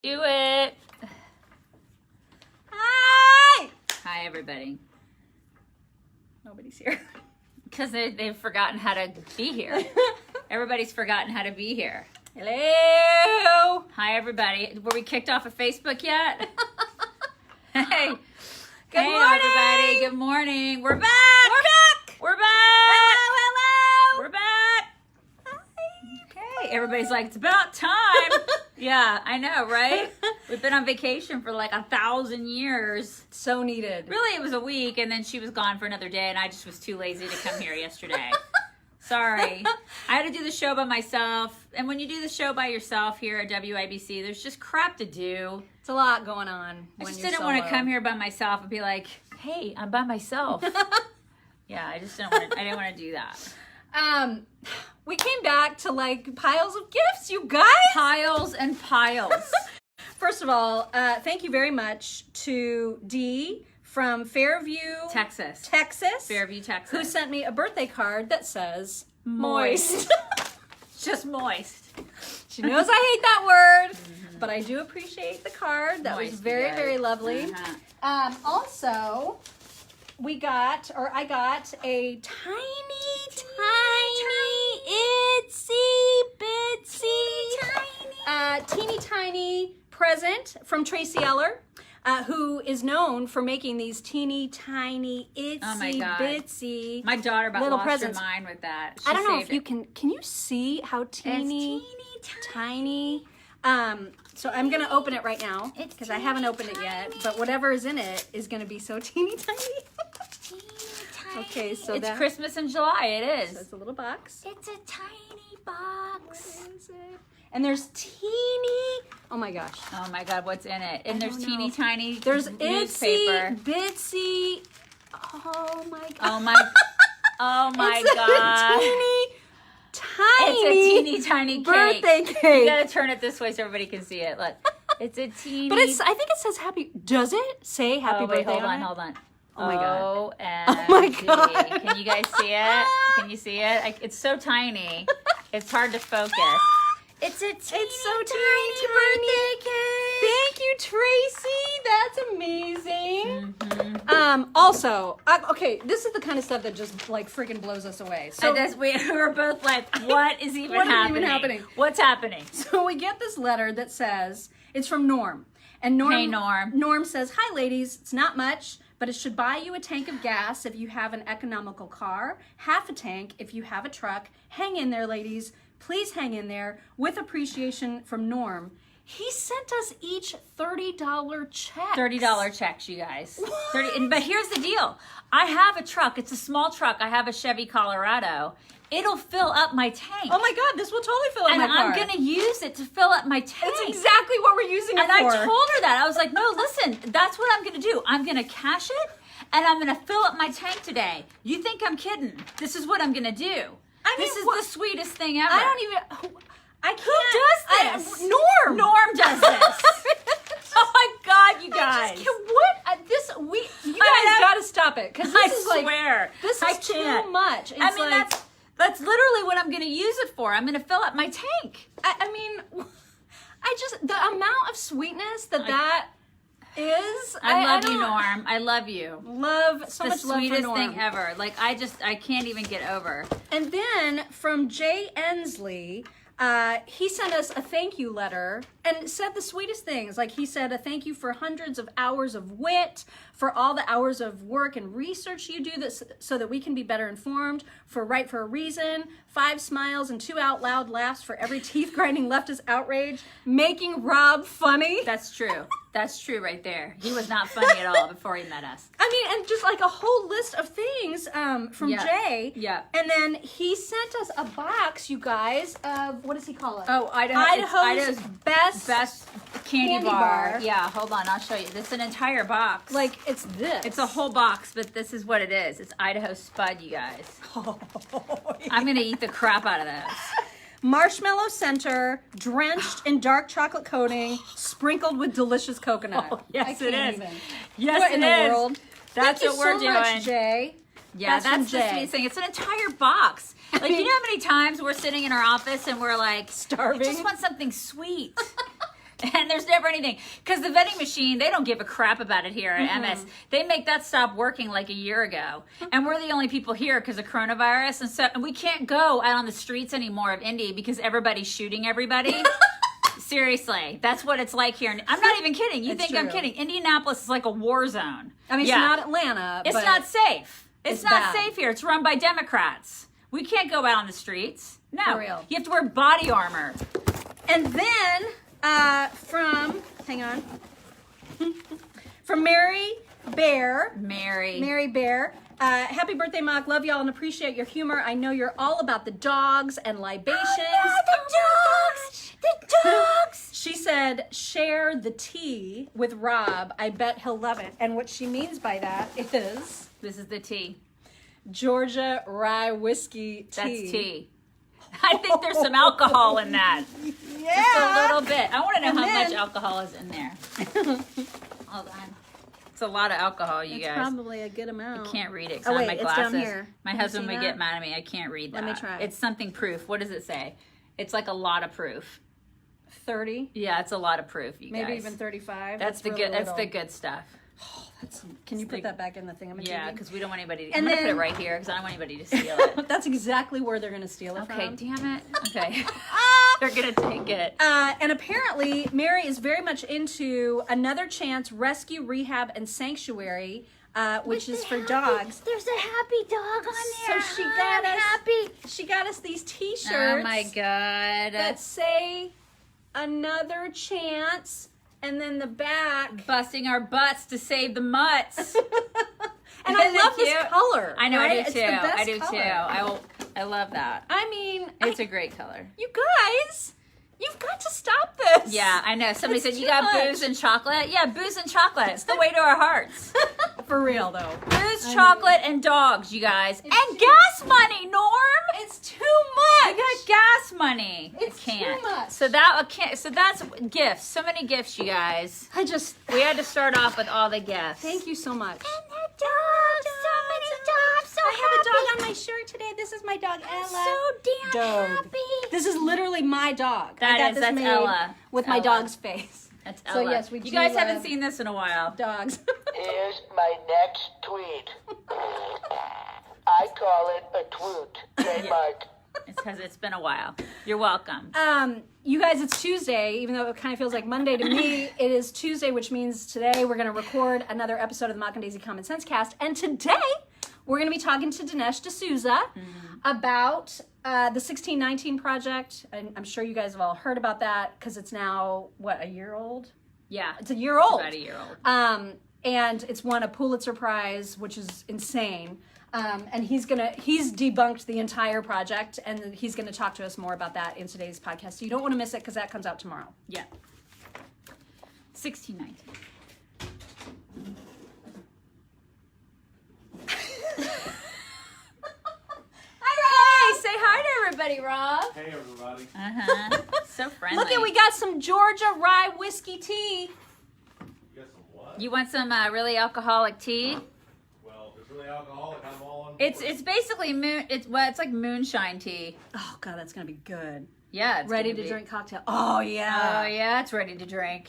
Do it. Hi! Hi, everybody. Nobody's here. Because they've forgotten how to be here. Everybody's forgotten how to be here. Hello! Hi, everybody. Were we kicked off of Facebook yet? Hey. Good Hey, morning! everybody. Good morning. We're back. We're back! We're back. Hello! We're back. Okay. Everybody's like, it's about time. Yeah, I know, right? We've been on vacation for like 1,000 years. So needed. Really, it was a week, and then she was gone for another day, and I just was too lazy to come here yesterday. Sorry. I had to do the show by myself, and when you do the show by yourself here at WIBC, there's just crap to do. It's a lot going on. I just didn't want to come here by myself and be like, hey, I'm by myself. Yeah, I just didn't want to, I didn't want to do that. We came back to like piles of gifts, you guys. Piles and piles. First of all, thank you very much to Dee from Fairview, Texas. Fairview, Texas. who sent me a birthday card that says moist. Just moist. She knows I hate that word, but I do appreciate the card. That was Moist, very, yes. very lovely. Also, I got a teeny tiny present from Tracy Eller, who is known for making these teeny tiny bitsy My daughter about little lost presents. her mind with that. I don't know if saved you it. can you see how teeny, It's tiny. So I'm gonna open it right now because I haven't opened it yet. But whatever is in it is gonna be so teeny tiny. Okay, so it's that, Christmas in July. It so is. it's a little box. It's a tiny box. What is it? And there's teeny. Oh my gosh. Oh my God, what's in it? And I there's don't teeny know. tiny There's newspaper. itsy bitsy. Oh my god. Oh my. Oh my It's God. a teeny tiny. It's a teeny tiny cake. birthday You cake. gotta turn it this way so everybody can see it. Look, it's a teeny. But I think it says happy. Does it say happy Oh wait, birthday? hold on. Oh my God. Oh my God. Can you guys see it? Can you see it? It's so tiny. It's hard to focus. It's a teeny, tiny birthday cake. Thank you, Tracy. That's amazing. Mm-hmm. Also, okay, this is the kind of stuff that just like freaking blows us away. So, we were both like, what is even What is happening? even happening? What's happening? so we get this letter that says it's from Norm, and Norm. Hey, Norm. Norm says, "Hi, ladies. It's not much, but it should buy you a tank of gas if you have an economical car, half a tank if you have a truck. Hang in there, ladies. Please hang in there. With appreciation from Norm." He sent us each $30 check. $30 checks, you guys. 30. But here's the deal. I have a truck. It's a small truck. I have a Chevy Colorado. It'll fill up my tank. Oh my God, this will totally fill up and my car. I'm going to use it to fill up my tank. That's exactly what we're using it And for. I told her that. I was like, no, listen, that's what I'm going to do. I'm going to cash it, and I'm going to fill up my tank today. You think I'm kidding? This is what I'm going to do. This is the sweetest thing ever. I don't even... I can't. Who does this? Norm. Norm does this. Oh my God, you I guys. just can't, you guys I know. gotta stop it. Because I this is like... swear. This I is too can't. much. It's I mean, like, that's literally what I'm going to use it for. I'm going to fill up my tank. I mean... the amount of sweetness that is... I love you, don't- Norm. I love you. Love, so The much love for sweetest Norm. thing ever. Like, I can't even get over. And then from Jay Ensley, he sent us a thank you letter and said the sweetest things. Like he said, a thank you for hundreds of hours of wit, for all the hours of work and research you do so that we can be better informed, for Right for a Reason, 5 smiles and 2 out loud laughs for every teeth grinding leftist outrage, making Rob funny. That's true. That's true right there. He was not funny at all before he met us. I mean, and just like a whole list of things from Yeah. Jay. Yeah. And then he sent us a box, you guys, of, what does he call it? Oh, Idaho's best candy bar. bar. Yeah, hold on. I'll show you. This is an entire box. Like, it's this. It's a whole box, but this is what it is. It's Idaho Spud, you guys. I'm going to eat the crap out of those. Marshmallow center, drenched in dark chocolate coating, sprinkled with delicious coconut. Oh, yes, I it can't is. even. Yes, What it in is. the world? That's Thank what we're you so doing. much, Jay. Yeah, That's from that's the Jay. sweetest thing. It's an entire box. Like, you know how many times we're sitting in our office and we're like, Starving. I just want something sweet. And there's never anything. Because the vending machine, they don't give a crap about it here at MS. They make that stop working like a year ago. And we're the only people here because of coronavirus. And we can't go out on the streets anymore of Indy because everybody's shooting everybody. Seriously, that's what it's like here. I'm not even kidding. You think I'm kidding. Indianapolis is like a war zone. I mean, it's not Atlanta. It's but not safe. It's not bad. safe here. It's run by Democrats. We can't go out on the streets. No. For real. You have to wear body armor. And then from Mary Bear. Mary Bear. Happy birthday, Mock. Love y'all and appreciate your humor. I know you're all about the dogs and libations. The dogs! She said, share the tea with Rob. I bet he'll love it. And what she means by that is... This is the tea. Georgia rye whiskey tea. That's tea. I think there's some alcohol in that. Yeah. Just a little bit. I want to know how much alcohol is in there. Hold on. It's a lot of alcohol, you guys. Probably a good amount. I can't read it. Oh, wait, my it's glasses. down here. My husband would get mad at me. I can't read that. Let me try. It's something proof. What does it say? It's like a lot of proof. 30? Yeah, it's a lot of proof, you guys. Maybe even 35. That's the really good. That's little. the good stuff. Oh, can you put that back in the thing? Yeah, because we don't want anybody. And I'm gonna then- put it right here because I don't want anybody to steal it. That's exactly where they're going to steal it Okay, from. damn it. Okay, they're gonna take it. And apparently, Mary is very much into Another Chance Rescue, Rehab, and Sanctuary, which is for dogs. There's a happy dog on there. So she got us these T-shirts. Oh my god. That say Another Chance, and then the back. Busting our butts to save the mutts. And I Isn't it love this cute? color. I know, right? I do It's too. the best I do color. too. I love that. I mean, It's a great color. you guys, you've got to stop this. Yeah, I know. Somebody It's said, you too got much." booze and chocolate? Yeah, booze and chocolate. It's the way to our hearts. For real, though. Booze, chocolate, and dogs, you guys. And gas money, Norm! It's too much. I got gas money. It's I can't. too much. So that's gifts. So many gifts, you guys. We had to start off with all the gifts. Thank you so much. And the dogs. So many dogs. So I have a dog on my shirt today. This is my dog, Ella. so damn Dog. happy. This is literally my dog. That's made Ella. with my Ella. dog's face. That's So, Ella. yes, we You do guys haven't love seen this in a while. Dogs. Here's my next tweet. I call it a twoot. Trademark. It's because it's been a while. You're welcome. You guys, it's Tuesday, even though it kind of feels like Monday to me. It is Tuesday, which means today we're going to record another episode of the Mock and Daisy Common Sense Cast. And today we're going to be talking to Dinesh D'Souza about the 1619 project. And I'm sure you guys have all heard about that because it's now, a year old? Yeah. It's a year old. About a year old. And it's won a Pulitzer Prize, which is insane. And he's debunked the entire project, and he's gonna talk to us more about that in today's podcast. So you don't want to miss it because that comes out tomorrow. Yeah. 1619. Hey, say hi to everybody, Rob. Hey everybody. So friendly. Look at, we got some Georgia rye whiskey tea. You got some what? You want some really alcoholic tea? Well, if it's really alcoholic, I'm all on board. It's basically it's like moonshine tea. Oh God, that's gonna be good. Yeah, it's Ready gonna to be. drink cocktail. Oh yeah. Oh yeah, it's ready to drink.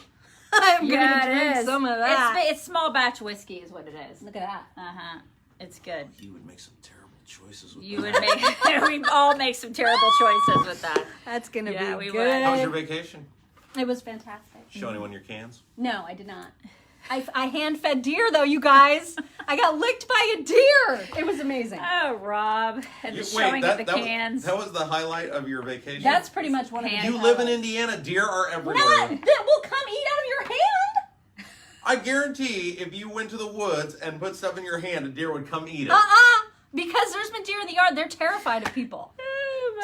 I'm gonna Yeah, it drink is. some of that. It's small batch whiskey, is what it is. Look at that. It's good. You would make some terrible choices with You that. would make. We all make some terrible choices with that. That's gonna Yeah, be we good. would. How was your vacation? It was fantastic. Show anyone your cans? No, I did not. I hand fed deer though, you guys. I got licked by a deer. It was amazing. Oh, Rob, and the showing of the cans. That was the highlight of your vacation? That's pretty much one of the You You live in highlights. Indiana. Deer are everywhere. Not that will come eat out of your hand. I guarantee if you went to the woods and put stuff in your hand, a deer would come eat it. Because there's been deer in the yard. They're terrified of people.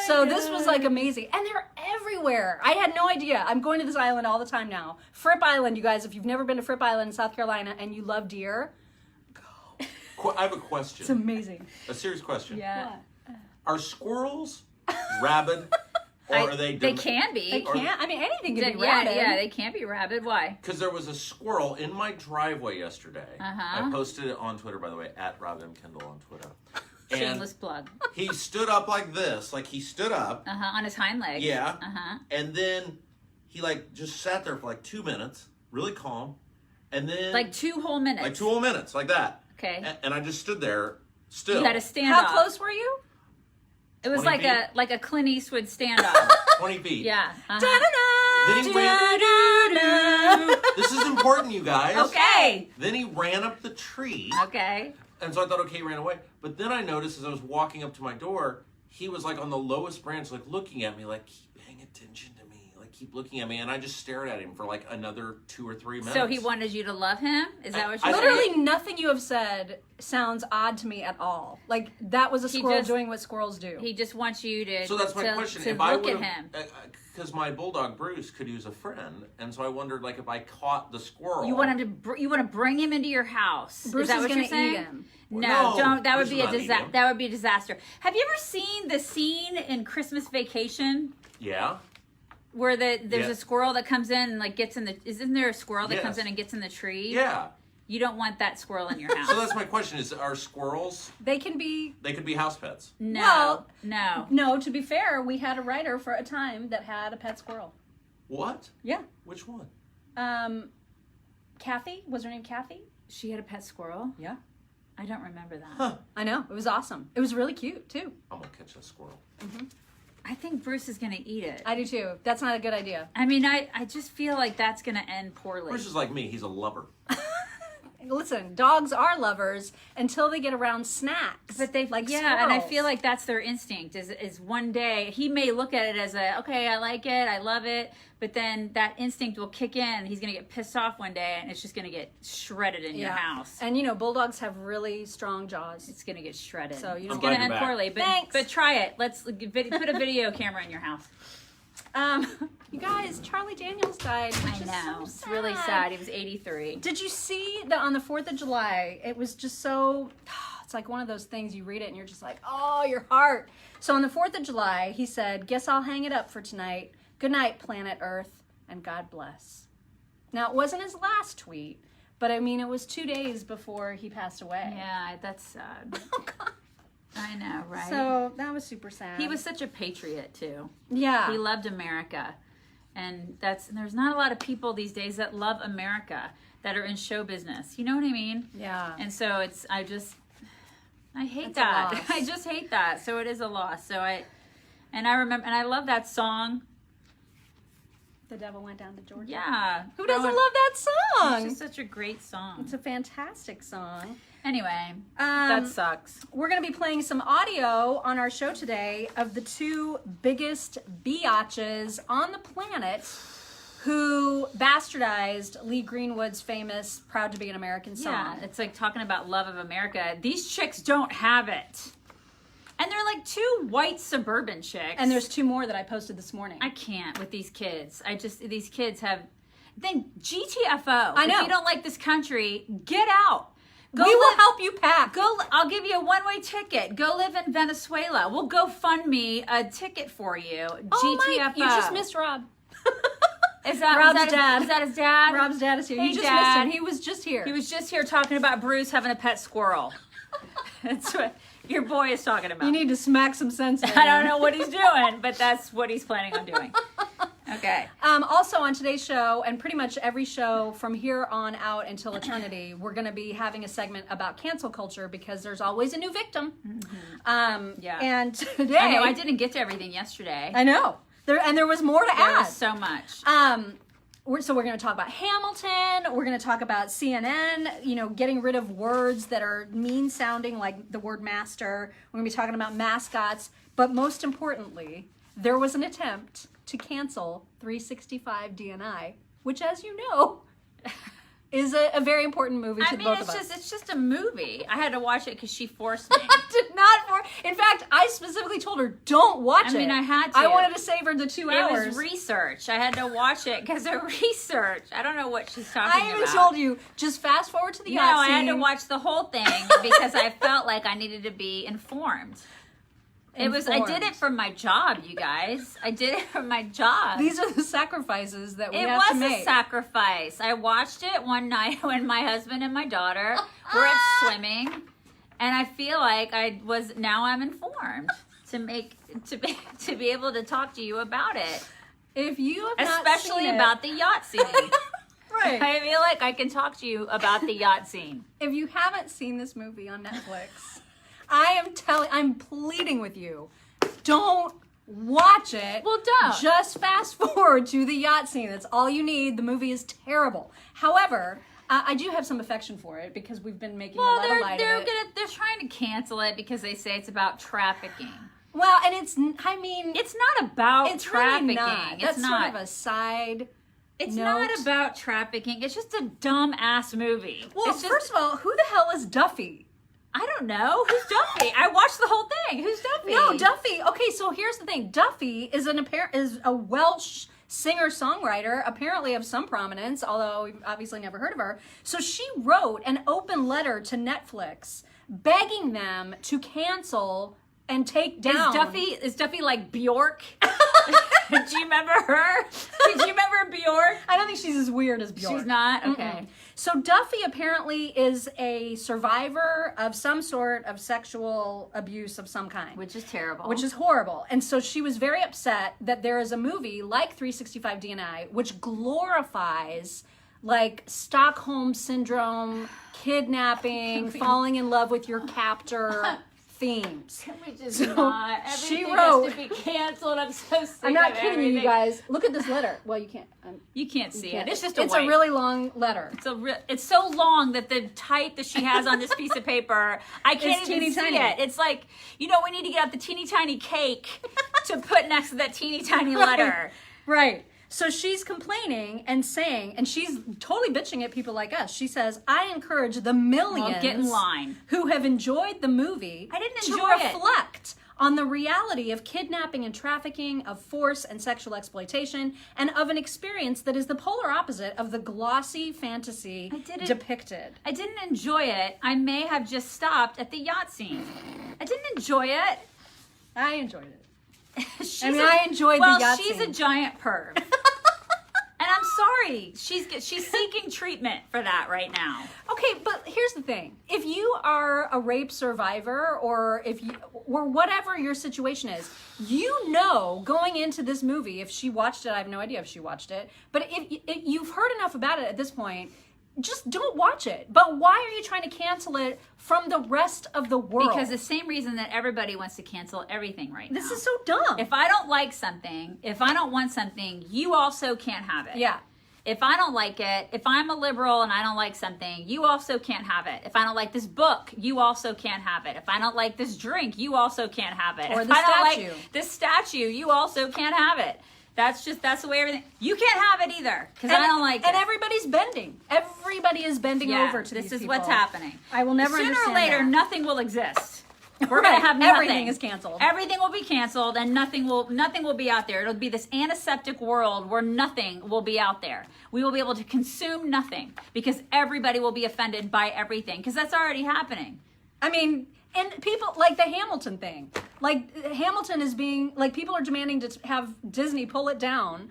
So this was like amazing. And they're everywhere. I had no idea. I'm going to this island all the time now. Fripp Island, you guys, if you've never been to Fripp Island in South Carolina and you love deer, I have a question. it's amazing. A serious question. Yeah, Are squirrels rabid, or are they? they can be. They can't. I mean, anything can be Yeah, rabid. yeah, they can't be rabid. Why? Because there was a squirrel in my driveway yesterday. Uh-huh. I posted it on Twitter, by the way, at Rob M. Kendall on Twitter. And Shameless plug. he stood up like this, like he stood up. On his hind legs. Yeah. Uh-huh. And then he like just sat there for like 2 minutes, really calm, and then Like 2 whole minutes. like 2 whole minutes, like that. Okay. And I just stood there, still. You had a standoff. How close were you? It was 20 like a Clint Eastwood standoff. 20 feet. Yeah. Uh-huh. Then he ran. This is important, you guys. Okay. Then he ran up the tree. Okay. And so I thought, okay, he ran away. But then I noticed as I was walking up to my door, he was like on the lowest branch, like looking at me, like, keep paying attention to me. Like, keep looking at me. And I just stared at him for like another 2 or 3 minutes. So he wanted you to love him? Is that what you're saying? Literally nothing you have said sounds odd to me at all. Like, that was a squirrel doing what squirrels do. He just wants you to So that's my question. to If I look would at him. because my bulldog Bruce could use a friend, and so I wondered, like, if I caught the squirrel. You want him to you want to bring him into your house. Bruce is that is what gonna you're saying? eat him. No, No, don't. That would Bruce be will a not eat disaster. him. That would be a disaster. Have you ever seen the scene in Christmas Vacation Yeah. where there's Yeah. a squirrel that comes in and like gets in the? Isn't there a squirrel that Yes. comes in and gets in the tree? Yeah. You don't want that squirrel in your house. So that's my question: are squirrels? They can be. They could be house pets. No, Well, no. No, to be fair, we had a writer for a time that had a pet squirrel. What? Yeah. Which one? Kathy? Was her name Kathy? She had a pet squirrel. Yeah. I don't remember that. Huh. I know. It was awesome. It was really cute, too. I'm gonna catch that squirrel. I think Bruce is gonna eat it. I do, too. That's not a good idea. I mean, I just feel like that's gonna end poorly. Bruce is like me. He's a lover. Listen, dogs are lovers until they get around snacks. But they like and I squirrels. feel like that's their instinct. Is one day he may look at it as okay, I like it, I love it, but then that instinct will kick in. He's gonna get pissed off one day, and it's just gonna get shredded in your house. And you know, bulldogs have really strong jaws. It's gonna get shredded. So you it's don't- gonna I'm glad end you're back. poorly. But Thanks. but try it. Let's put a video camera in your house. You guys, Charlie Daniels died. Which I is know. so It's really sad. He was 83. Did you see that on the 4th of July? It was just so, it's like one of those things you read it and you're just like, oh, your heart. So on the 4th of July, he said, guess I'll hang it up for tonight. Good night, planet Earth, and God bless. Now, it wasn't his last tweet, but I mean, it was 2 days before he passed away. Yeah, that's sad. Oh, God. I know, right? So that was super sad. he was such a patriot too. yeah. He loved America. And there's not a lot of people these days that love America that are in show business. You know what I mean? Yeah. And so I hate It's a that. loss. I just hate that. So it is a loss. So I remember, and I love that song. The Devil Went Down to Georgia. Yeah. Who doesn't love that It's song? just such a great song. It's a fantastic song. Anyway, that sucks. We're going to be playing some audio on our show today of the 2 biggest biatches on the planet who bastardized Lee Greenwood's famous Proud to Be an American song. Yeah, it's like talking about love of America. These chicks don't have it. And they're like 2 white suburban chicks. And there's 2 more that I posted this morning. I can't with these kids. These kids have, then GTFO. I know. If you don't like this country, get out. we will help you pack. I'll give you a one-way ticket. Go live in Venezuela. We'll go fund me a ticket for you. Oh, GTFO. Mike, you just missed Rob. Is that Rob's was that dad. Is that his dad? Rob's dad is here. Hey, you just Dad. missed him. He was just here. He was just here talking about Bruce having a pet squirrel. That's what your boy is talking about. You need to smack some sense in. I don't know what he's doing, but that's what he's planning on doing. Okay. Also on today's show, and pretty much every show from here on out until eternity, we're going to be having a segment about cancel culture because there's always a new victim. Yeah. And today, I know I didn't get to everything yesterday. I know. There was more to There add. was so much. So we're going to talk about Hamilton. We're going to talk about CNN, getting rid of words that are mean sounding, like the word master. We're going to be talking about mascots. But most importantly, there was an attempt to cancel 365 DNI, which, as you know, is a very important movie to both of us. It's just a movie. I had to watch it because she forced me. Did not in fact, I specifically told her, don't watch it. I mean, I had to. I wanted to save her the 2 hours. It was research. I had to watch it because of research. I don't know what she's talking I about. even told you, just fast forward to the No, yacht I had to scene. watch the whole thing because I felt like I needed to be informed. I did it for my job, you guys. I did it for my job. These are the sacrifices that we It have to was make. a sacrifice. I watched it one night when my husband and my daughter were at swimming, and I feel like I'm informed to be able to talk to you about it. If you have not Especially seen about the yacht scene. right. I feel like I can talk to you about the yacht scene. If you haven't seen this movie on Netflix, I'm pleading with you, don't watch it. Well, don't. Just fast forward to the yacht scene. That's all you need. The movie is terrible. However, I do have some affection for it because we've been making a lot of light of it. They're trying to cancel it because they say it's about trafficking. Well, and it's not about it's trafficking. really not. That's It's not. sort of a side. It's note. not about trafficking. It's just a dumb ass movie. Well, It's just- first of all, who the hell is Duffy? I don't know. Who's Duffy? I watched the whole thing. Who's Duffy? No, Duffy. Okay, so here's the thing. Duffy is a Welsh singer-songwriter, apparently of some prominence, although we've obviously never heard of her. So she wrote an open letter to Netflix begging them to cancel and take down. Is Duffy like Bjork? Do you remember her? Did you remember Bjork? I don't think she's as weird as Bjork. She's not? Okay. Mm-mm. So Duffy apparently is a survivor of some sort of sexual abuse of some kind. Which is terrible. Which is horrible. And so she was very upset that there is a movie like 365 DNI which glorifies like Stockholm syndrome, kidnapping, falling in love with your captor themes. Can we just So not? she Everything wrote- has to be canceled. I'm so sick I'm not of kidding everything. you guys. Look at this letter. Well, you can't. You can't see can't. it. It's just It's a really long letter. It's so long that the type that she has on this piece of paper, I can't It's even teeny see tiny. it. It's like, we need to get out the teeny tiny cake to put next to that teeny tiny letter. Right. So she's complaining and saying, and she's totally bitching at people like us. She says, I encourage the millions Well, get in line. who have enjoyed the movie I didn't to enjoy it. reflect on the reality of kidnapping and trafficking, of force and sexual exploitation, and of an experience that is the polar opposite of the glossy fantasy depicted. I didn't enjoy it. I may have just stopped at the yacht scene. I didn't enjoy it. I enjoyed it. She's I enjoyed the yacht she's scene. a giant perv. And I'm sorry. She's seeking treatment for that right now. Okay, but here's the thing. If you are a rape survivor or whatever your situation is, going into this movie, if she watched it, I have no idea if she watched it, but if you've heard enough about it at this point, just don't watch it. But why are you trying to cancel it from the rest of the world? Because the same reason that everybody wants to cancel everything right now. This is so dumb. If I don't like something, if I don't want something, you also can't have it. Yeah. If I don't like it, if I'm a liberal and I don't like something, you also can't have it. If I don't like this book, you also can't have it. If I don't like this drink, you also can't have it. Or if the I don't statue. like this statue, you also can't have it. That's the way everything. You can't have it either because I don't like it. And everybody's bending. Everybody is bending over to this these is what's people. happening. I will never Sooner or understand later, that. nothing will exist. We're Right. gonna have nothing. Everything is canceled. Everything will be canceled, and nothing will be out there. It'll be this antiseptic world where nothing will be out there. We will be able to consume nothing because everybody will be offended by everything because that's already happening. I mean, and people like the Hamilton thing. Like Hamilton is being like people are demanding to have Disney pull it down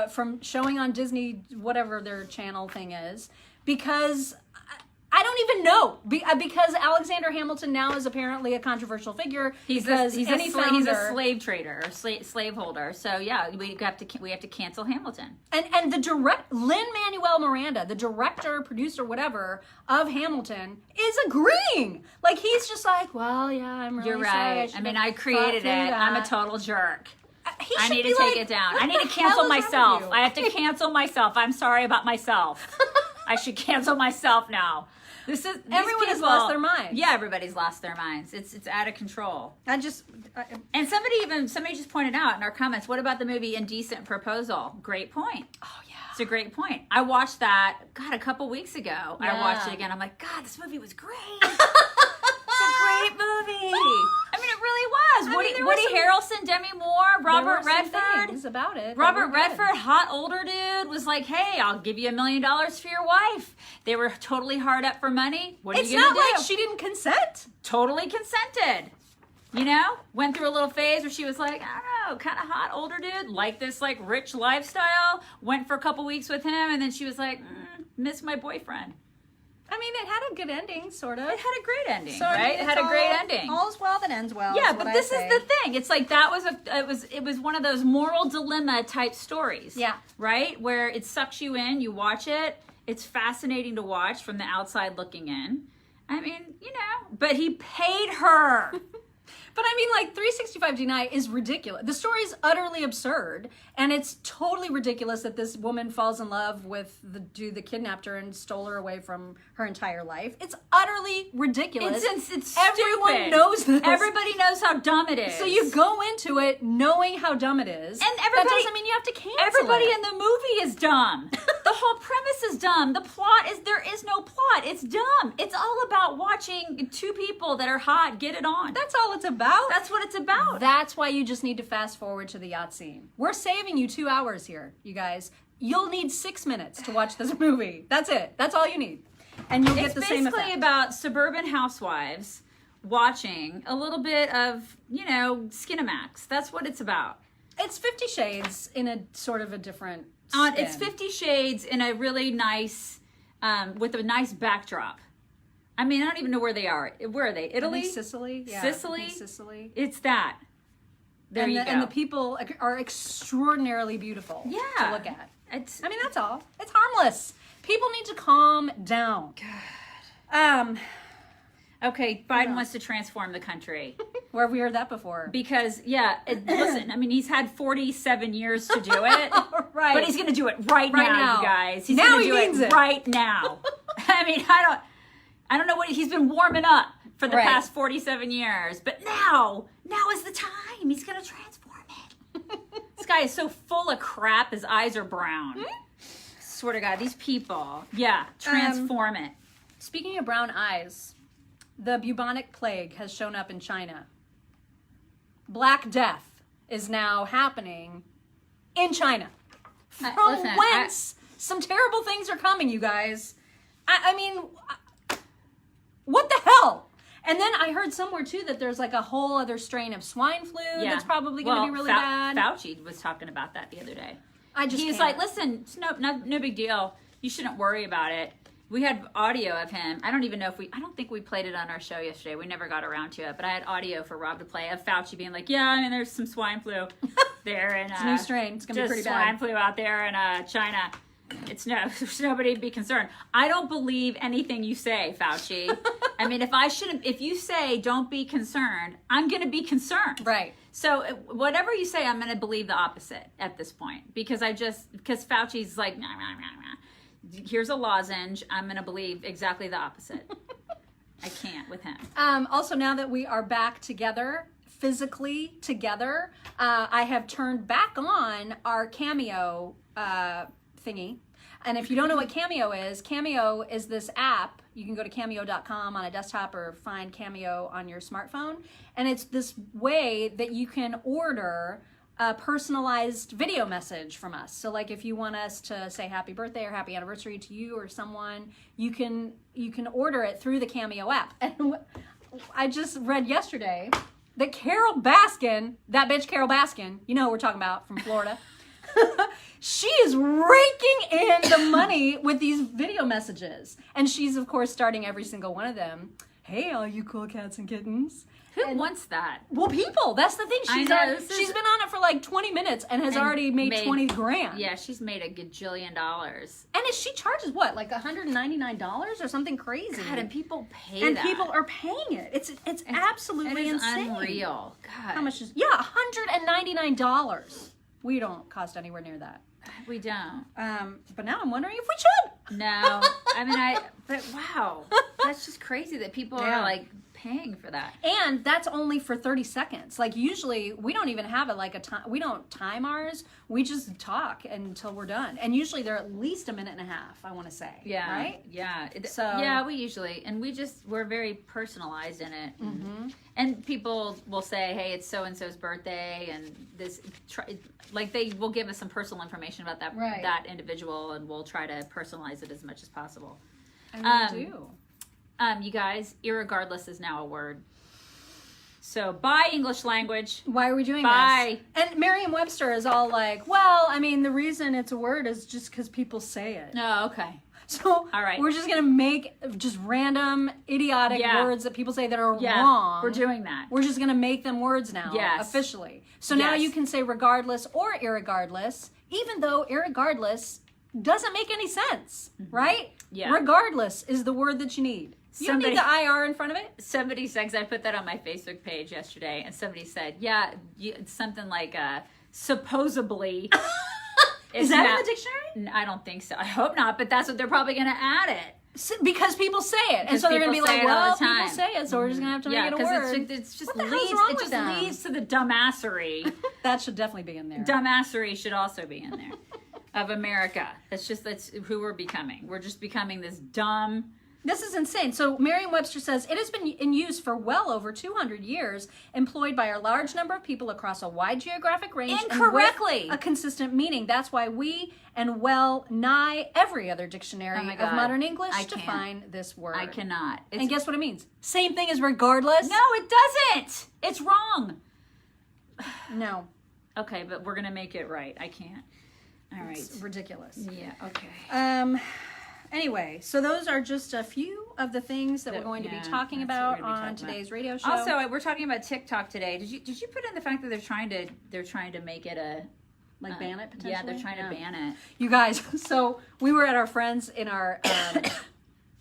from showing on Disney whatever their channel thing is because I don't even know because Alexander Hamilton now is apparently a controversial figure. He's a slave trader or slave holder. So yeah, we have to cancel Hamilton. And the Lin-Manuel Miranda, the director, producer, whatever of Hamilton, is agreeing. Like he's just like, well, yeah, I'm really You're sorry. right. I created it. I'm a total jerk. I need to take it down. I need to the cancel hell is wrong with myself. you? I have to cancel myself. I'm sorry about myself. I should cancel myself now. Everyone has lost their minds. Yeah, everybody's lost their minds. It's out of control. I And somebody just pointed out in our comments, what about the movie Indecent Proposal? Great point. Oh yeah. It's a great point. I watched that, a couple weeks ago. Yeah. I watched it again. I'm like, God, this movie was great. It's a great movie. I mean, it really was. there Woody was Harrelson, Demi Moore, Robert Redford. Things about it. Robert Redford, hot older dude, was like, hey, I'll give you $1 million for your wife. They were totally hard up for money. What are It's you going to not do? like she didn't consent. Totally consented. Went through a little phase where she was like, I don't know, kind of hot older dude, like this like rich lifestyle. Went for a couple weeks with him, and then she was like, miss my boyfriend. I mean, it had a good ending, sort of. It had a great ending, So, I mean, right? It had a great ending. All's well that ends well. Yeah, is what but I this say. is the thing. It's like that was it was one of those moral dilemma type stories. Yeah. Right? Where it sucks you in, you watch it, it's fascinating to watch from the outside looking in. I mean, but he paid her. But I mean, like, 365 Deny is ridiculous. The story's utterly absurd, and it's totally ridiculous that this woman falls in love with the dude that kidnapped her and stole her away from her entire life. It's utterly ridiculous. It's Everyone stupid. knows this. Everybody knows how dumb it is. So you go into it knowing how dumb it is. And everybody- that doesn't mean you have to cancel Everybody it. in the movie is dumb. The whole premise is dumb. The plot is there is no plot. It's dumb. It's all about watching two people that are hot get it on. That's all it's about. That's what it's about. That's why you just need to fast forward to the yacht scene. We're saving you 2 hours here, you guys. You'll need 6 minutes to watch this movie. That's it. That's all you need. And you'll get It's the same basically effect. about suburban housewives watching a little bit of, Skinamax. That's what it's about. It's 50 Shades in a sort of a different It's spin. 50 Shades in a really nice, with a nice backdrop. I mean, I don't even know where they are. Where are they? I Italy? think Sicily? Yeah, Sicily? I think Sicily. It's that. There and you the, go. And the people are extraordinarily beautiful to Yeah. look at. It's, I mean, that's all. It's harmless. People need to calm down. okay, Biden wants to transform the country. Where have we heard that before? Because, listen, I mean, he's had 47 years to do it. Right. But he's going to do it right now, you guys. He's Now going to he do means it it. right now. I mean, I don't know what he's been warming up for the Right. past 47 years, but now is the time. He's going to transform it. This guy is so full of crap. His eyes are brown. Swear to God, these people. Yeah, transform it. Speaking of brown eyes, the bubonic plague has shown up in China. Black Death is now happening in China. From listen, whence some terrible things are coming, you guys. I mean, what the hell? And then I heard somewhere too that there's like a whole other strain of swine flu that's probably going to be really bad. Fauci was talking about that the other day. He was can't. like, listen, it's no big deal. You shouldn't worry about it. We had audio of him. I don't even know I don't think we played it on our show yesterday. We never got around to it, but I had audio for Rob to play of Fauci being like, yeah, I mean, there's some swine flu there. And, It's a new strain. It's going to be pretty swine bad. flu out there in China. There's nobody to be concerned. I don't believe anything you say, Fauci. I mean, if you say don't be concerned, I'm going to be concerned. Right. So whatever you say, I'm going to believe the opposite at this point because Fauci's like, nah, nah, nah, nah. Here's a lozenge. I'm going to believe exactly the opposite. I can't with him. Also, now that we are back together, physically together, I have turned back on our Cameo thingy. And if you don't know what Cameo is this app. You can go to cameo.com on a desktop or find Cameo on your smartphone. And it's this way that you can order a personalized video message from us. So like if you want us to say happy birthday or happy anniversary to you or someone, you can order it through the Cameo app. And I just read yesterday that Carol Baskin, that bitch Carol Baskin, you know who we're talking about from Florida, she is raking in the money with these video messages. And she's, of course, starting every single one of them. Hey, all you cool cats and kittens. Who wants that? Well, people. That's the thing. She's know, she's been on it for like 20 minutes and has already made 20 grand. Yeah, she's made a gajillion dollars. And she charges what, like $199 or something crazy? God, and people pay and that. people are paying it. It's absolutely It is insane. unreal. God. How much is? Yeah, $199. We don't cost anywhere near that. We don't. But now I'm wondering if we should. No. I mean, but wow. That's just crazy that people Yeah. are like paying for that. And that's only for 30 seconds. Like usually we don't even have it like a time. We don't time ours. We just talk until we're done. And usually they're at least a minute and a half, I want to say. Yeah. Right? Yeah. So- yeah, we usually, and we're very personalized in it. Mm-hmm. And people will say, hey, it's so-and-so's birthday and this, like they will give us some personal information about that, Right. that individual and we'll try to personalize it as much as possible. And we do. You guys, irregardless is now a word. So bye English language. Why are we doing Bye. this? And Merriam-Webster is all like, well, I mean, the reason it's a word is just because people say it. No, okay. So All right. we're just gonna make just random idiotic Yeah. words that people say that are Yeah, wrong. we're doing that. We're just gonna make them words now, Yes. officially. So now Yes. you can say regardless or irregardless, even though irregardless doesn't make any sense, right? Yeah. Regardless is the word that you need. You don't need the IR in front of it. Somebody said, 'cause I put that on my Facebook page yesterday, and somebody said, yeah, it's something like supposedly. Is that in the dictionary? I don't think so. I hope not, but that's what they're probably going to add it. Because people say it, and Because so they're going to be people say like, it all well, the time. people say it, so we're just going to have to make it a word. It's just What the hell's wrong with them? leads to the dumbassery. That should definitely be in there. Dumbassery should also be in there. Of America. That's who we're becoming. We're just becoming this dumb. This is insane. So Merriam-Webster says, it has been in use for well over 200 years, employed by a large number of people across a wide geographic range. Incorrectly. And with a consistent meaning. That's why we, and well, nigh every other dictionary Oh my of God. modern English I can't. define this word. I cannot. And guess what it means? Same thing as regardless? No, it doesn't. It's wrong. No. Okay, but we're going to make it right. I can't. All right. It's ridiculous. Yeah, okay. Anyway, so those are just a few of the things that we're going to be talking that's what about we're gonna be on talking today's about. radio show. Also, we're talking about TikTok today. Did you put in the fact that they're trying to make it a ban it potentially? Yeah, they're trying to ban it. You guys, so we were at our friends in our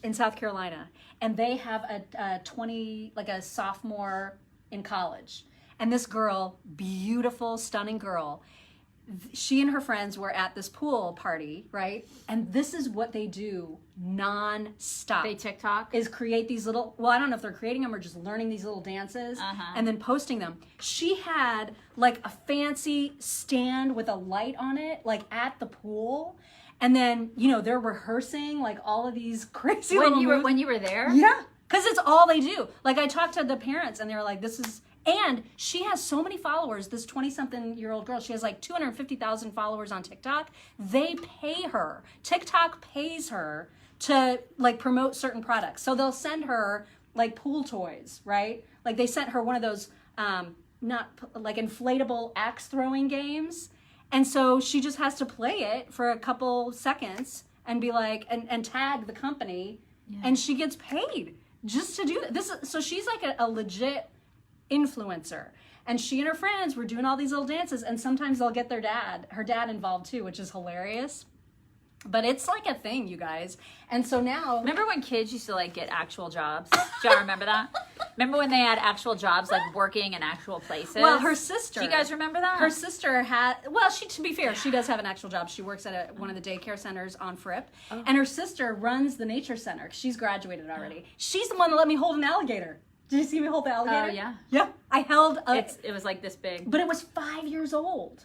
in South Carolina, and they have a sophomore in college, and this girl, beautiful, stunning girl. She and her friends were at this pool party, right? And this is what they do non-stop. They TikTok? Is create these little, well, I don't know if they're creating them or just learning these little dances and then posting them. She had like a fancy stand with a light on it, like at the pool. And then, they're rehearsing like all of these crazy little moves. When you were there? Yeah, because it's all they do. Like I talked to the parents and they were like, and she has so many followers, this 20-something-year-old girl. She has like 250,000 followers on TikTok. They pay her. TikTok pays her to like promote certain products. So they'll send her like pool toys, right? Like they sent her one of those not like inflatable axe throwing games. And so she just has to play it for a couple seconds and be like, and tag the company. Yeah. And she gets paid just to do that. So she's like a legit influencer, and she and her friends were doing all these little dances, and sometimes they'll get her dad involved too, which is hilarious. But it's like a thing, you guys. And so now, remember when kids used to like get actual jobs? Do y'all remember that? Remember when they had actual jobs, like working in actual places? Well, her sister. Do you guys remember that? Her sister had. Well, to be fair, she does have an actual job. She works at one of the daycare centers on Fripp, and her sister runs the nature center. She's graduated already. She's the one that let me hold an alligator. Did you see me hold the alligator? Oh, yeah. Yeah. I held it was like this big. But it was 5 years old.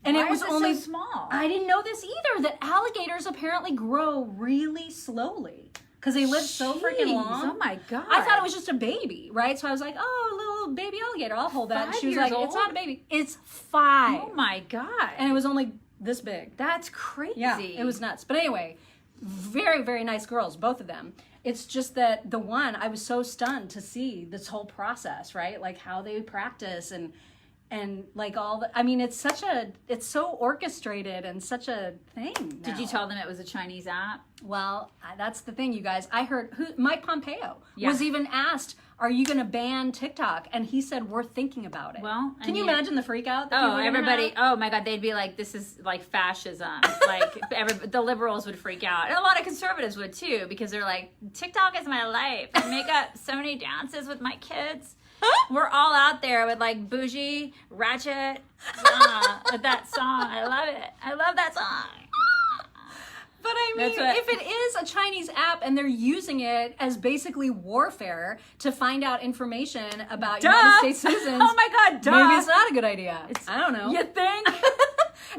And Why it was is it only so small. I didn't know this either, that alligators apparently grow really slowly because they live so freaking long. Oh my God. I thought it was just a baby, right? So I was like, oh, a little baby alligator, I'll hold that. And she was like, it's not a baby. It's 5. Oh my God. And it was only this big. That's crazy. Yeah, it was nuts. But anyway, very, very nice girls, both of them. It's just that the one, I was so stunned to see this whole process, right? Like how they practice and like all the, I mean, it's so orchestrated and such a thing now. Did you tell them it was a Chinese app? Well, that's the thing, you guys. I heard Mike Pompeo was even asked, are you going to ban TikTok? And he said, we're thinking about it. Well, can you imagine the freak out? Oh, everybody. Oh my God. They'd be like, this is like fascism. Like the liberals would freak out. And a lot of conservatives would too, because they're like, TikTok is my life. I make up so many dances with my kids. We're all out there with like bougie, ratchet, with that song. I love it. I love that song. But I mean, if it is a Chinese app and they're using it as basically warfare to find out information about United States citizens, oh my God, maybe it's not a good idea. I don't know. You think?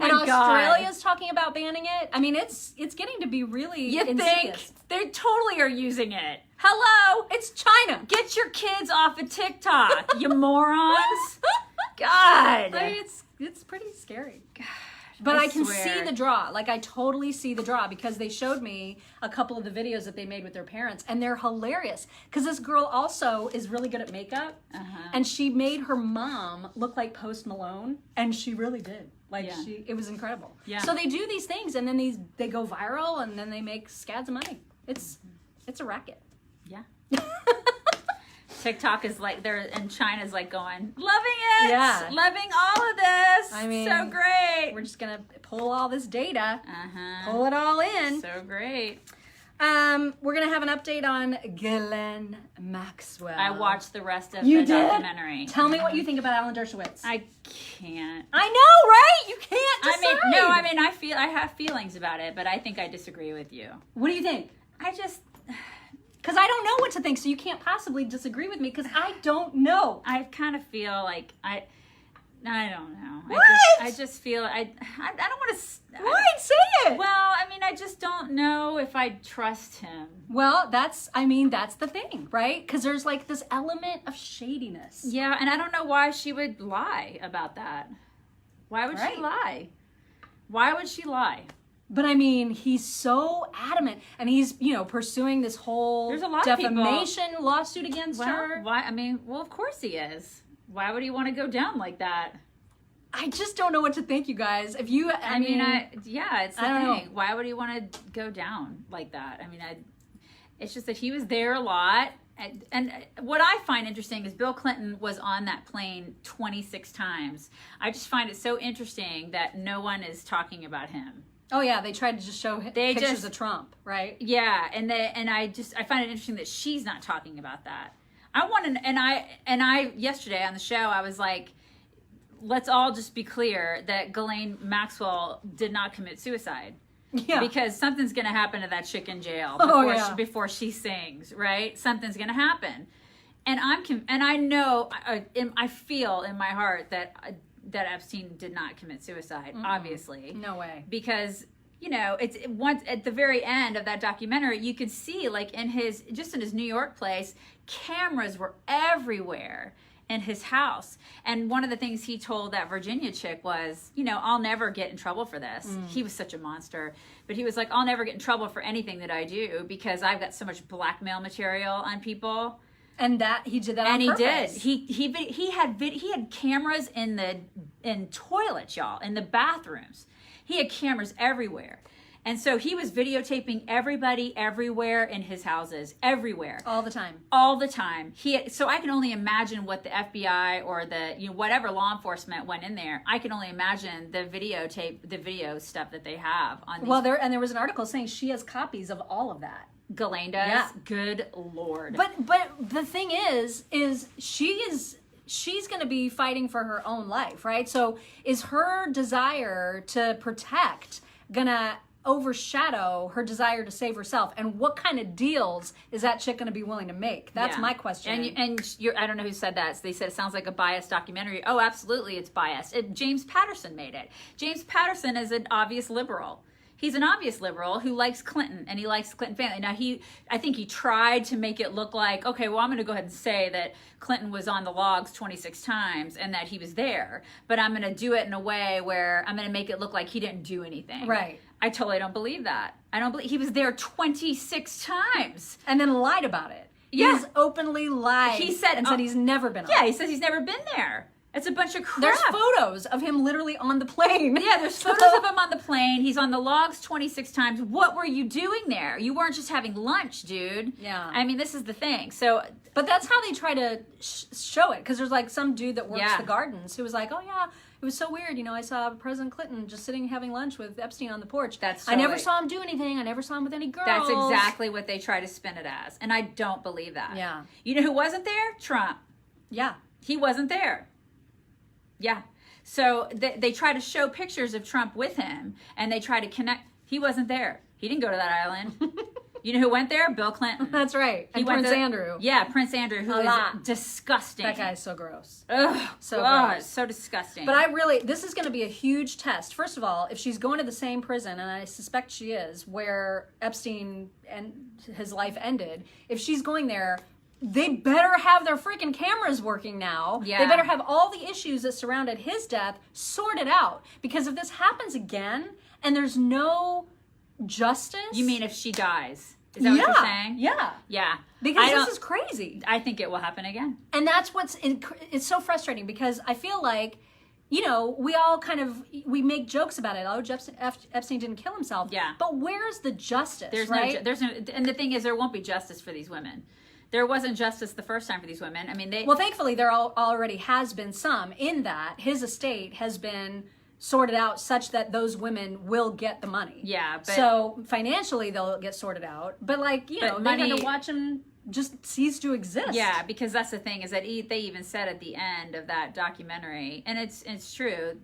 And Australia's talking about banning it. I mean, it's getting to be really insidious. Think they totally are using it? Hello, it's China. Get your kids off of TikTok, you morons. God. I mean, it's pretty scary. God. But I can see the draw. Like, I totally see the draw because they showed me a couple of the videos that they made with their parents, and they're hilarious. Because this girl also is really good at makeup, and she made her mom look like Post Malone, and she really did. Like Yeah. it was incredible. Yeah. So they do these things, and then they go viral, and then they make scads of money. It's a racket. Yeah. TikTok is like and China's like going, loving it. Yeah. Loving all of this. I mean, so great. We're just gonna pull all this data, Uh-huh. pull it all in. So great. We're gonna have an update on Ghislaine Maxwell. I watched the rest of You the did? documentary. Tell me what you think about Alan Dershowitz. I can't. I know, right? You can't decide. I have feelings about it, but I think I disagree with you. What do you think? Because I don't know what to think, so you can't possibly disagree with me because I don't know. I kind of feel like I don't know. What? I just feel I don't want to. Right, say it. Well, I mean, I just don't know if I trust him. Well, that's the thing, right? Because there's like this element of shadiness. Yeah, and I don't know why she would lie about that. Why would Right. she lie? Why would she lie? But I mean, he's so adamant, and he's pursuing this whole There's a lot of people- defamation lawsuit against her. Why? I mean, well, of course he is. Why would he want to go down like that? I just don't know what to think, you guys. If you, I mean, it's the I don't thing. know. Why would he want to go down like that? I mean, it's just that he was there a lot. And what I find interesting is Bill Clinton was on that plane 26 times. I just find it so interesting that no one is talking about him. Oh yeah, they tried to just show pictures of Trump, right? Yeah, and I find it interesting that she's not talking about that. I want to, and I yesterday on the show I was like, let's all just be clear that Ghislaine Maxwell did not commit suicide. Yeah. Because something's going to happen to that chick in jail before she sings, right? Something's going to happen. And I know, I feel in my heart that Epstein did not commit suicide, obviously. No way. Because, it's once at the very end of that documentary, you could see like in his New York place, cameras were everywhere in his house. And one of the things he told that Virginia chick was, I'll never get in trouble for this. He was such a monster. But he was like, I'll never get in trouble for anything that I do because I've got so much blackmail material on people. And that he did that on purpose. He had cameras in toilets, y'all, in the bathrooms. He had cameras everywhere. And so he was videotaping everybody everywhere in his houses, everywhere. All the time. All the time. So I can only imagine what the FBI or the whatever law enforcement went in there. I can only imagine the video stuff that they have on these. Well, there was an article saying she has copies of all of that. Ghislaine does? Yeah. Good Lord. But the thing is she's going to be fighting for her own life, right? So is her desire to protect going to overshadow her desire to save herself? And what kind of deals is that chick going to be willing to make? That's my question. And I don't know who said that. So they said it sounds like a biased documentary. Oh, absolutely, it's biased. James Patterson made it. James Patterson is an obvious liberal. He's an obvious liberal who likes Clinton, and he likes the Clinton family. Now, I think he tried to make it look like, okay, well, I'm going to go ahead and say that Clinton was on the logs 26 times and that he was there, but I'm going to do it in a way where I'm going to make it look like he didn't do anything. Right. I totally don't believe that. I don't believe he was there 26 times. And then lied about it. Yeah. He's openly lied. He said he's never been on. Yeah, he says he's never been there. It's a bunch of crap. There's photos of him literally on the plane. Yeah, there's photos of him on the plane. He's on the logs 26 times. What were you doing there? You weren't just having lunch, dude. Yeah. I mean, this is the thing. So, but that's how they try to show it. Because there's like some dude that works Yeah. the gardens who was like, oh yeah, it was so weird. I saw President Clinton just sitting having lunch with Epstein on the porch. I never saw him do anything. I never saw him with any girls. That's exactly what they try to spin it as. And I don't believe that. Yeah. You know who wasn't there? Trump. Yeah. He wasn't there. Yeah. So they try to show pictures of Trump with him, and they try to connect. He wasn't there. He didn't go to that island. You know who went there? Bill Clinton. That's right. And Prince Andrew. Yeah, Prince Andrew, who is disgusting. That guy's so gross. Ugh, So God, gross. so disgusting. But this is going to be a huge test. First of all, if she's going to the same prison, and I suspect she is, where Epstein and his life ended, if she's going there, they better have their freaking cameras working now. Yeah. They better have all the issues that surrounded his death sorted out. Because if this happens again and there's no justice... You mean if she dies? Is that what you're saying? Yeah. Yeah. Because this is crazy. I think it will happen again. And that's it's so frustrating because I feel like, you know, we all we make jokes about it. Oh, Epstein didn't kill himself. Yeah. But where's the justice? There's right? and the thing is, there won't be justice for these women. There wasn't justice the first time for these women. I mean, Well, thankfully, there already has been some in that his estate has been sorted out such that those women will get the money. Yeah, but, so financially they'll get sorted out. But like, you know, they're going to watch them just cease to exist. Yeah, because that's the thing is that they even said at the end of that documentary, and it's true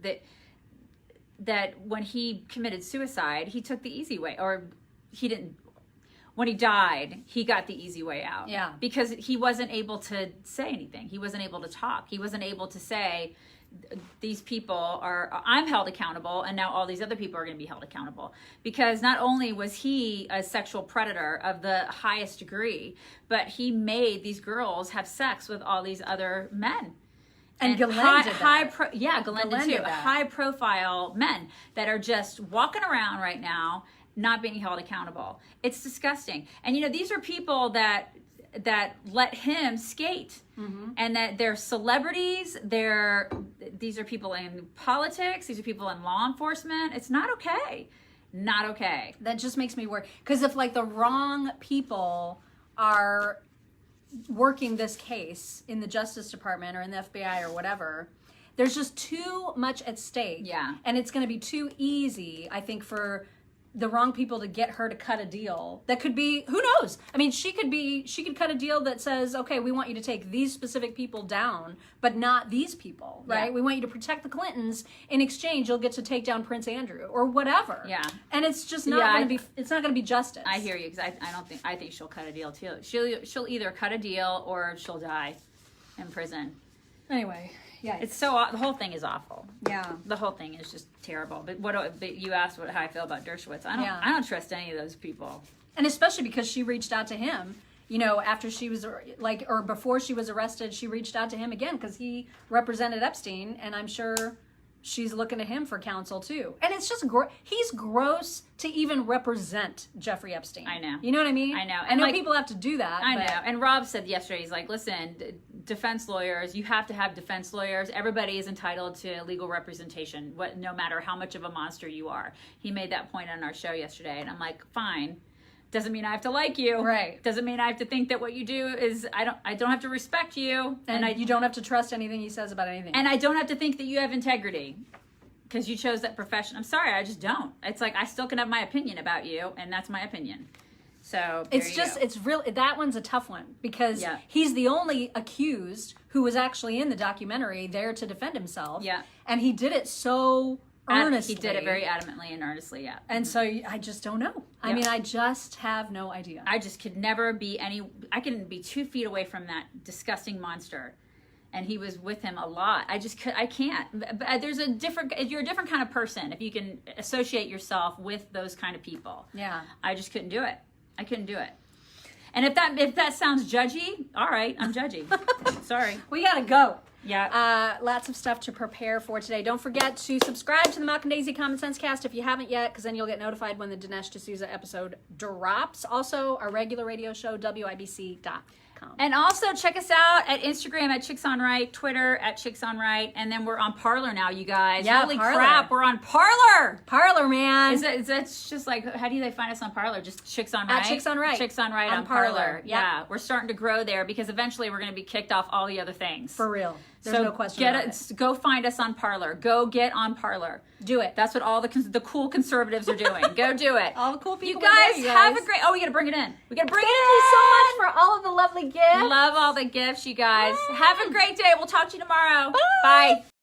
that when he committed suicide, he took the easy way, or he didn't. When he died, he got the easy way out. Yeah. Because he wasn't able to say anything. He wasn't able to talk. He wasn't able to say, these people I'm held accountable, and now all these other people are going to be held accountable. Because not only was he a sexual predator of the highest degree, but he made these girls have sex with all these other men. And Glenn did that. Glenn did too. High profile men that are just walking around right now not being held accountable. It's disgusting. And you know, these are people that let him skate, and that they're celebrities. These are people in politics. These are people in law enforcement. It's not okay. Not okay. That just makes me worry. Because if like the wrong people are working this case in the Justice Department or in the FBI or whatever, there's just too much at stake. Yeah. And it's going to be too easy, I think, for the wrong people to get her to cut a deal that could be, who knows? I mean, she could cut a deal that says, okay, we want you to take these specific people down, but not these people, right? Yeah. We want you to protect the Clintons. In exchange, you'll get to take down Prince Andrew or whatever. Yeah. And it's just not going to be, it's not going to be justice. I hear you, because I think she'll cut a deal too. She'll either cut a deal or she'll die in prison. Anyway. Yeah, it's the whole thing is awful. Yeah, the whole thing is just terrible. But you asked how I feel about Dershowitz. I don't trust any of those people. And especially because she reached out to him, you know, after she was or before she was arrested, she reached out to him again because he represented Epstein, and I'm sure she's looking to him for counsel too. And it's just he's gross to even represent Jeffrey Epstein. I know. You know what I mean? I know. And I know people have to do that. I know. And Rob said yesterday, he's like, listen, defense lawyers, you have to have defense lawyers. Everybody is entitled to legal representation, no matter how much of a monster you are. He made that point on our show yesterday, and I'm like, fine. Doesn't mean I have to like you. Right. Doesn't mean I have to think that what you do is, I don't have to respect you. And you don't have to trust anything he says about anything. And I don't have to think that you have integrity because you chose that profession. I'm sorry, I just don't. It's like, I still can have my opinion about you, and that's my opinion. So it's really, that one's a tough one because he's the only accused who was actually in the documentary there to defend himself. Yeah. And he did it so earnestly. He did it very adamantly and earnestly, yeah. And so I just don't know. I mean, I just have no idea. I just could never be I can be 2 feet away from that disgusting monster. And he was with him a lot. I can't. But you're a different kind of person if you can associate yourself with those kind of people. Yeah. I just couldn't do it. I couldn't do it. And if that sounds judgy, all right, I'm judgy. Sorry. We gotta go. Yeah. Lots of stuff to prepare for today. Don't forget to subscribe to the Malcolm Daisy Common Sense Cast if you haven't yet, because then you'll get notified when the Dinesh D'Souza episode drops. Also, our regular radio show, WIBC.com. And also check us out at Instagram at Chicks on Right, Twitter at Chicks on Right, and then we're on Parler now, you guys. Yeah, Holy Parler. crap, we're on Parler. Parler, man. Is that just like, how do they find us on Parler? Just Chicks on Right? At Chicks on Right. Chicks on Right on Parler. Yeah, we're starting to grow there because eventually we're going to be kicked off all the other things. For real. There's no question about it. Go find us on Parler. Go get on Parler. Do it. That's what all the cool conservatives are doing. Go do it. All the cool people. You guys have a great. Oh, we got to bring it in. We got to bring it in. Thank you so much for all of the lovely gifts. Love all the gifts, you guys. Bye. Have a great day. We'll talk to you tomorrow. Bye. Bye.